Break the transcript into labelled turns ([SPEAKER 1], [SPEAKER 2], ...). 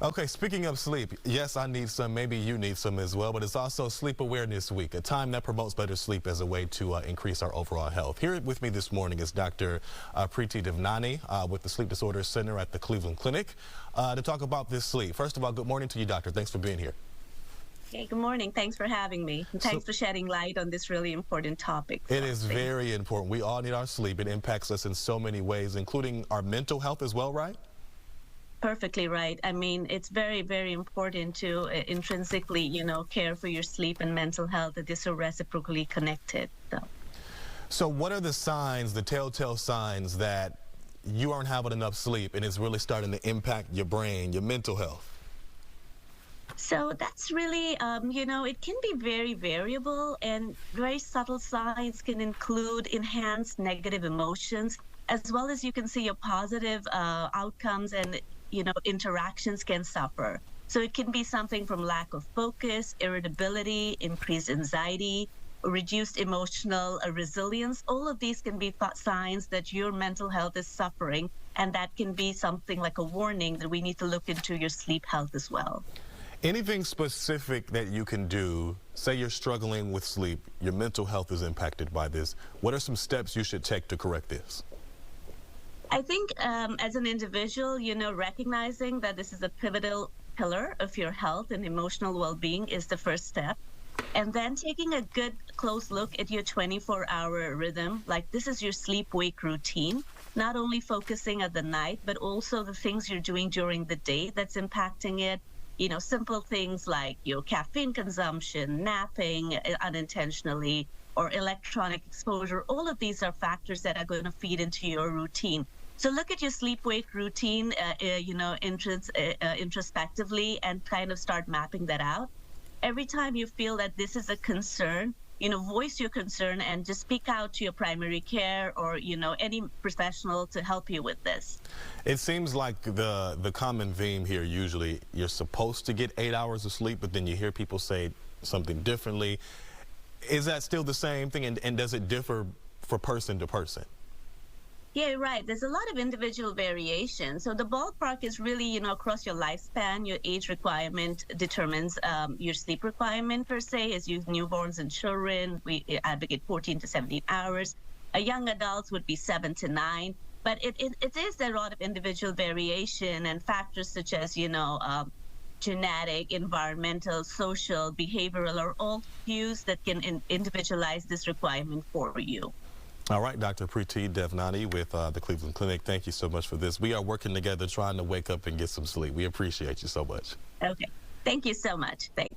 [SPEAKER 1] Okay, speaking of sleep, yes, I need some, maybe you need some as well, but it's also Sleep Awareness Week, a time that promotes better sleep as a way to increase our overall health. Here with me this morning is Dr. Preeti Devnani with the Sleep Disorders Center at the Cleveland Clinic to talk about this sleep. First of all, good morning to you, doctor. Thanks for being here.
[SPEAKER 2] Hey, good morning. Thanks for having me. And thanks for shedding light on this really important topic.
[SPEAKER 1] It is very important. We all need our sleep. It impacts us in so many ways, including our mental health as well, right?
[SPEAKER 2] Perfectly right. I mean, it's very, very important to intrinsically, care for your sleep and mental health, that they're so reciprocally connected.
[SPEAKER 1] So what are the signs, the telltale signs that you aren't having enough sleep and it's really starting to impact your brain, your mental health?
[SPEAKER 2] So that's really, it can be very variable, and very subtle signs can include enhanced negative emotions, as well as you can see your positive outcomes and, interactions can suffer. So it can be something from lack of focus, irritability, increased anxiety, reduced emotional resilience. All of these can be signs that your mental health is suffering, and that can be something like a warning that we need to look into your sleep health as well.
[SPEAKER 1] Anything specific that you can do, say you're struggling with sleep, your mental health is impacted by this, what are some steps you should take to correct this?
[SPEAKER 2] I think as an individual, recognizing that this is a pivotal pillar of your health and emotional well-being is the first step. And then taking a good close look at your 24-hour rhythm, like this is your sleep-wake routine, not only focusing at the night, but also the things you're doing during the day that's impacting it. Simple things like your caffeine consumption, napping unintentionally, or electronic exposure. All of these are factors that are going to feed into your routine. So look at your sleep-wake routine, introspectively, and kind of start mapping that out. Every time you feel that this is a concern, voice your concern and just speak out to your primary care or, any professional to help you with this.
[SPEAKER 1] It seems like the common theme here, usually you're supposed to get 8 hours of sleep, but then you hear people say something differently. Is that still the same thing, and does it differ for person to person?
[SPEAKER 2] Yeah, right. There's a lot of individual variation. So the ballpark is really, across your lifespan. Your age requirement determines your sleep requirement per se. As you newborns and children, we advocate 14 to 17 hours. Young adults would be 7 to 9. But it is a lot of individual variation, and factors such as, genetic, environmental, social, behavioral are all cues that can individualize this requirement for you.
[SPEAKER 1] All right, Dr. Preeti Devnani with the Cleveland Clinic, thank you so much for this. We are working together trying to wake up and get some sleep. We appreciate you so much.
[SPEAKER 2] Okay. Thank you so much. Thanks.